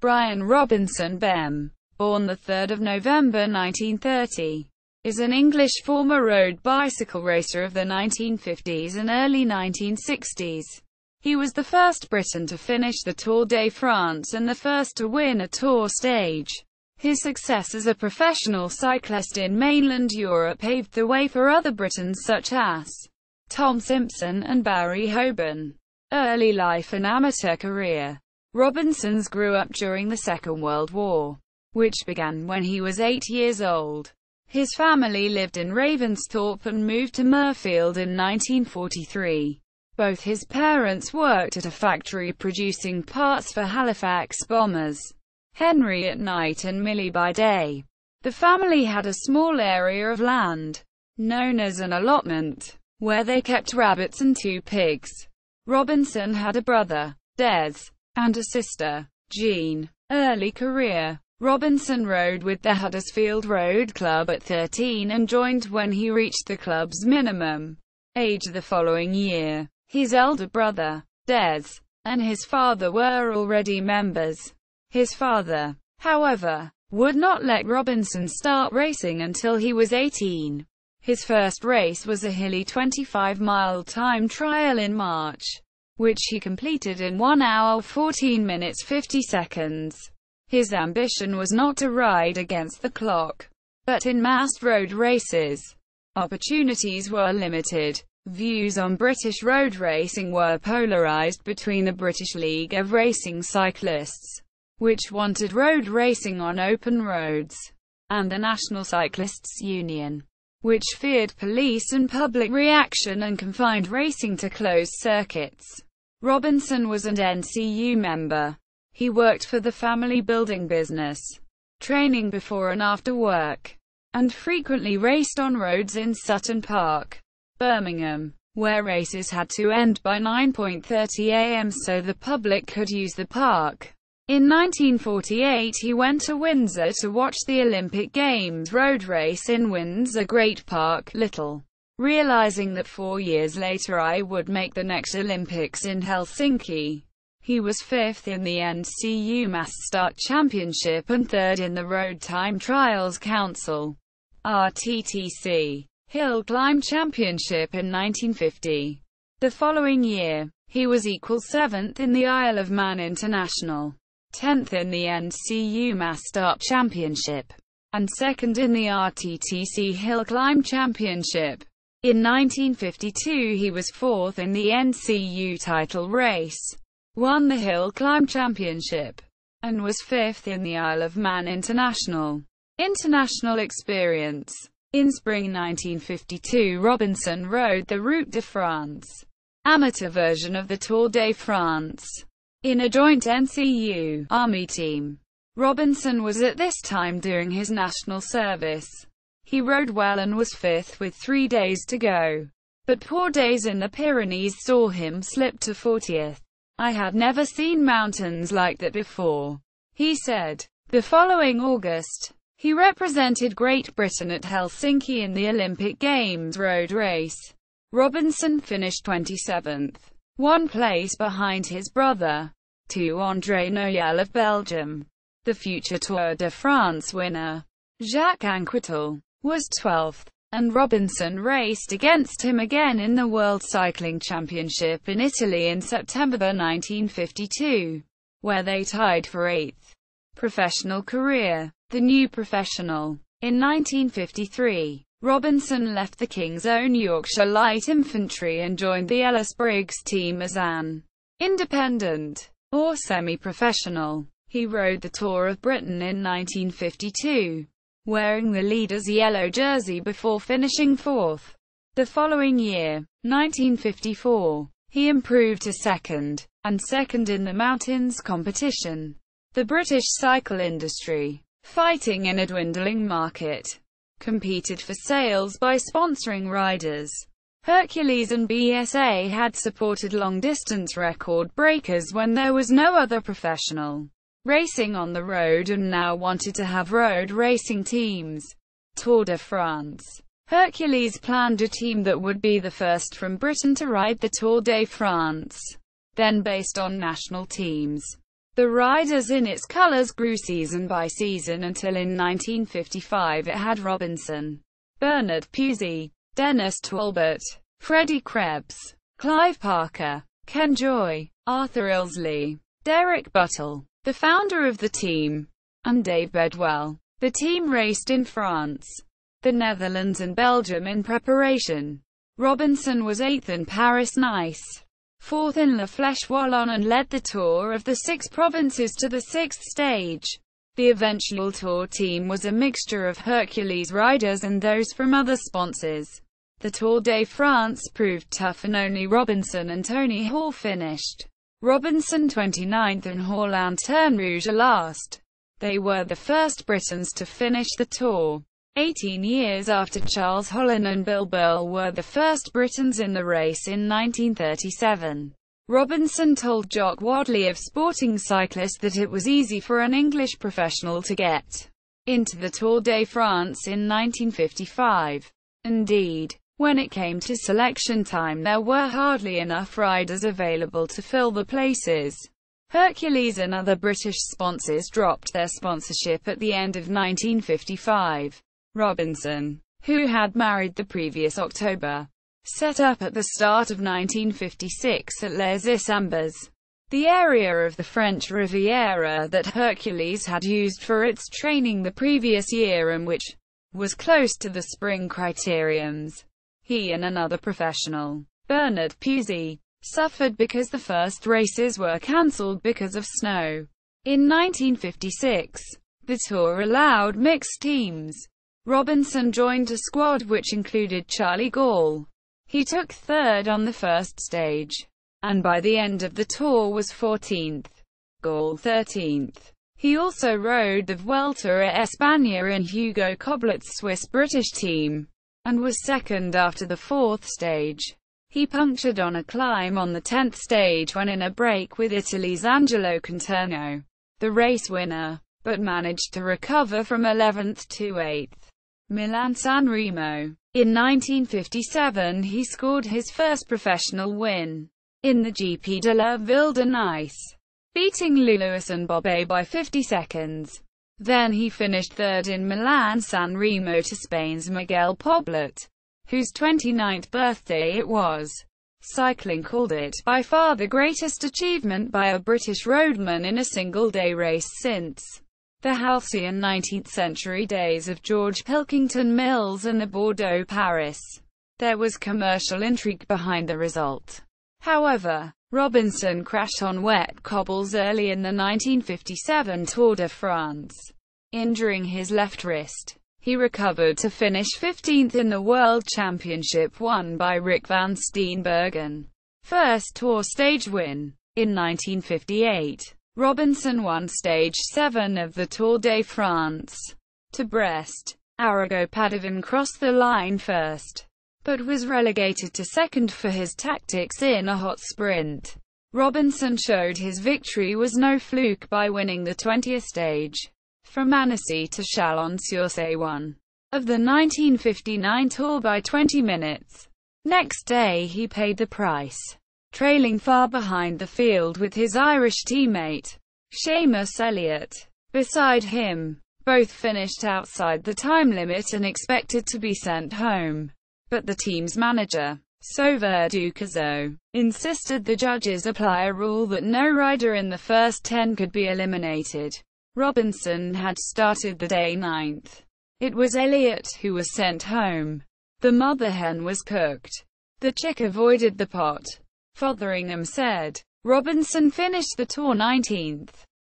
Brian Robinson BEM, born 3 November 1930, is an English former road bicycle racer of the 1950s and early 1960s. He was the first Briton to finish the Tour de France and the first to win a Tour stage. His success as a professional cyclist in mainland Europe paved the way for other Britons such as Tom Simpson and Barry Hoban. Early life and amateur career. Robinsons grew up during the Second World War, which began when he was 8 years old. His family lived in Ravensthorpe and moved to Mirfield in 1943. Both his parents worked at a factory producing parts for Halifax bombers. Henry at night and Millie by day. The family had a small area of land, known as an allotment, where they kept rabbits and 2 pigs. Robinson had a brother, Des, and a sister, Jean. Early career. Robinson rode with the Huddersfield Road Club at 13 and joined when he reached the club's minimum age the following year. His elder brother, Des, and his father were already members. His father, however, would not let Robinson start racing until he was 18. His first race was a hilly 25-mile time trial in March, which he completed in 1 hour 14 minutes 50 seconds. His ambition was not to ride against the clock, but in massed road races. Opportunities were limited. Views on British road racing were polarised between the British League of Racing Cyclists, which wanted road racing on open roads, and the National Cyclists Union, which feared police and public reaction and confined racing to closed circuits. Robinson was an NCU member. He worked for the family building business, training before and after work, and frequently raced on roads in Sutton Park, Birmingham, where races had to end by 9:30 am so the public could use the park. In 1948 he went to Windsor to watch the Olympic Games road race in Windsor Great Park, Little, realizing that 4 years later I would make the next Olympics in Helsinki. He was 5th in the NCU Mass Start Championship and 3rd in the Road Time Trials Council (RTTC) Hill Climb Championship in 1950. The following year, he was equal 7th in the Isle of Man International, 10th in the NCU Mass Start Championship, and 2nd in the RTTC Hill Climb Championship. In 1952 he was 4th in the NCU title race, won the Hill Climb Championship, and was 5th in the Isle of Man International. International experience. In spring 1952 Robinson rode the Route de France, amateur version of the Tour de France, in a joint NCU Army team. Robinson was at this time doing his national service. He rode well and was 5th with 3 days to go, but poor days in the Pyrenees saw him slip to 40th. "I had never seen mountains like that before," he said. The following August, he represented Great Britain at Helsinki in the Olympic Games road race. Robinson finished 27th, 1 place behind his brother, to André Noyel of Belgium. The future Tour de France winner, Jacques Anquetil, was 12th, and Robinson raced against him again in the World Cycling Championship in Italy in September 1952, where they tied for 8th. Professional career. The new professional. In 1953, Robinson left the King's Own Yorkshire Light Infantry and joined the Ellis Briggs team as an independent, or semi-professional. He rode the Tour of Britain in 1952, wearing the leader's yellow jersey before finishing 4th. The following year, 1954, he improved to 2nd, and 2nd in the mountains competition. The British cycle industry, fighting in a dwindling market, competed for sales by sponsoring riders. Hercules and BSA had supported long-distance record breakers when there was no other professional racing on the road and now wanted to have road racing teams. Tour de France. Hercules planned a team that would be the first from Britain to ride the Tour de France, then based on national teams. the riders in its colours grew season by season until in 1955 it had Robinson, Bernard Pusey, Dennis Talbot, Freddie Krebs, Clive Parker, Ken Joy, Arthur Ilsley, Derek Buttle, the founder of the team, and Dave Bedwell. The team raced in France, the Netherlands and Belgium in preparation. Robinson was 8th in Paris-Nice, 4th in La Flèche-Wallonne, and led the tour of the 6 provinces to the 6th stage. The eventual tour team was a mixture of Hercules riders and those from other sponsors. The Tour de France proved tough and only Robinson and Tony Hall finished. Robinson 29th and Hall Lanterne Rouge last. They were the first Britons to finish the Tour. 18 years after Charles Holland and Bill Burl were the first Britons in the race in 1937. Robinson told Jock Wadley of Sporting Cyclist that it was easy for an English professional to get into the Tour de France in 1955. Indeed, when it came to selection time there were hardly enough riders available to fill the places. Hercules and other British sponsors dropped their sponsorship at the end of 1955. Robinson, who had married the previous October, set up at the start of 1956 at Les Isambres, the area of the French Riviera that Hercules had used for its training the previous year and which was close to the spring criteriums. He and another professional, Bernard Pusey, suffered because the first races were cancelled because of snow. In 1956, the Tour allowed mixed teams. Robinson joined a squad which included Charlie Gall. He took 3rd on the first stage, and by the end of the Tour was 14th. Gall 13th. He also rode the Vuelta a España in Hugo Coblet's Swiss-British team, and was 2nd after the 4th stage. He punctured on a climb on the 10th stage when in a break with Italy's Angelo Conterno, the race winner, but managed to recover from 11th to 8th. Milan-San Remo. In 1957 he scored his first professional win in the GP de la Ville de Nice, beating Lewis and Bobet by 50 seconds. Then he finished 3rd in Milan-San Remo to Spain's Miguel Poblet, whose 29th birthday it was. Cycling called it by far the greatest achievement by a British roadman in a single-day race since the halcyon 19th-century days of George Pilkington Mills and the Bordeaux-Paris. There was commercial intrigue behind the result. However, Robinson crashed on wet cobbles early in the 1957 Tour de France, injuring his left wrist. He recovered to finish 15th in the World Championship won by Rick van Steenbergen. First Tour stage win. In 1958, Robinson won Stage 7 of the Tour de France. To Brest, Arago-Padovan crossed the line first, but was relegated to 2nd for his tactics in a hot sprint. Robinson showed his victory was no fluke by winning the 20th stage. From Annecy to Chalon-sur-Saône of the 1959 Tour by 20 minutes. Next day he paid the price, trailing far behind the field with his Irish teammate, Seamus Elliott, beside him. Both finished outside the time limit and expected to be sent home. But the team's manager, Sauveur Ducazeau, insisted the judges apply a rule that no rider in the first 10 could be eliminated. Robinson had started the day 9th. It was Elliott who was sent home. The mother hen was cooked. The chick avoided the pot. Fotheringham said. Robinson finished the Tour 19th,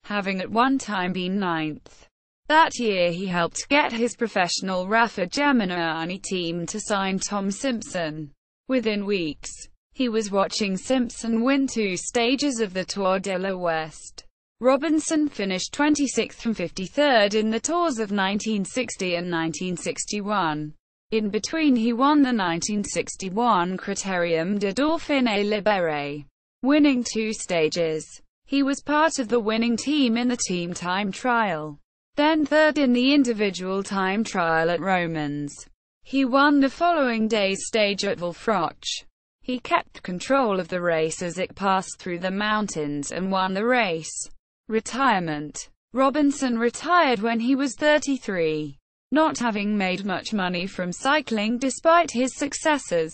having at one time been 9th. That year he helped get his professional Rafa Geminiani team to sign Tom Simpson. Within weeks, he was watching Simpson win 2 stages of the Tour de l'Ouest. Robinson finished 26th and 53rd in the Tours of 1960 and 1961. In between he won the 1961 Critérium de Dauphiné Libéré, winning 2 stages. He was part of the winning team in the team time trial, then 3rd in the individual time trial at Romans. He won the following day's stage at Villefranche. He kept control of the race as it passed through the mountains and won the race. Retirement. Robinson retired when he was 33, not having made much money from cycling despite his successes.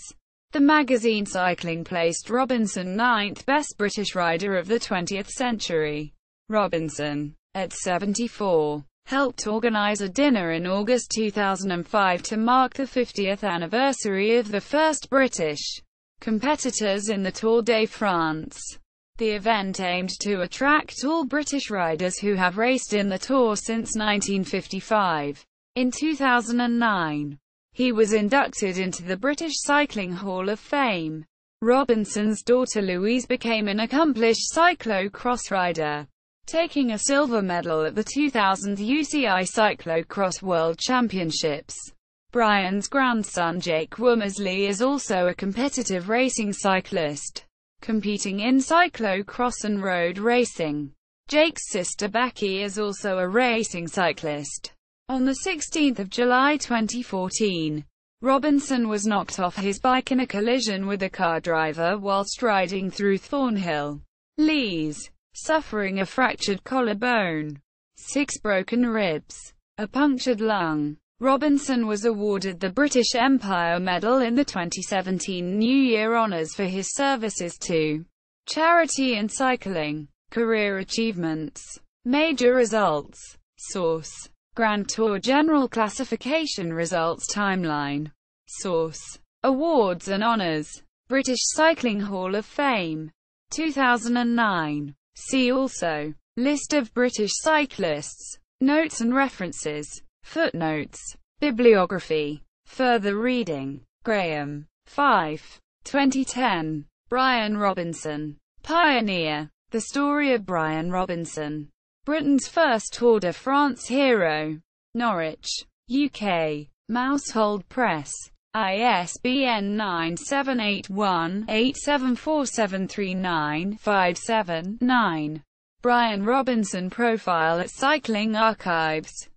The magazine Cycling placed Robinson 9th best British rider of the 20th century. Robinson, at 74, helped organise a dinner in August 2005 to mark the 50th anniversary of the first British competitors in the Tour de France. The event aimed to attract all British riders who have raced in the Tour since 1955. In 2009, he was inducted into the British Cycling Hall of Fame. Robinson's daughter Louise became an accomplished cyclo-cross rider, taking a silver medal at the 2000 UCI Cyclo-Cross World Championships. Brian's grandson Jake Womersley is also a competitive racing cyclist, competing in cyclo-cross and road racing. Jake's sister Becky is also a racing cyclist. On 16 July 2014, Robinson was knocked off his bike in a collision with a car driver whilst riding through Thornhill Lees, suffering a fractured collarbone, 6 broken ribs, a punctured lung. Robinson was awarded the British Empire Medal in the 2017 New Year Honours for his services to charity and cycling. Career achievements. Major results. Source: Grand Tour General Classification Results Timeline. Source: Awards and Honours. British Cycling Hall of Fame. 2009. See also: List of British cyclists. Notes and references. Footnotes. Bibliography. Further reading. Graham, Fife. 2010. Brian Robinson. Pioneer. The Story of Brian Robinson. Britain's first Tour de France hero. Norwich, UK. Mousehold Press. ISBN 9781874739579. Brian Robinson profile at Cycling Archives.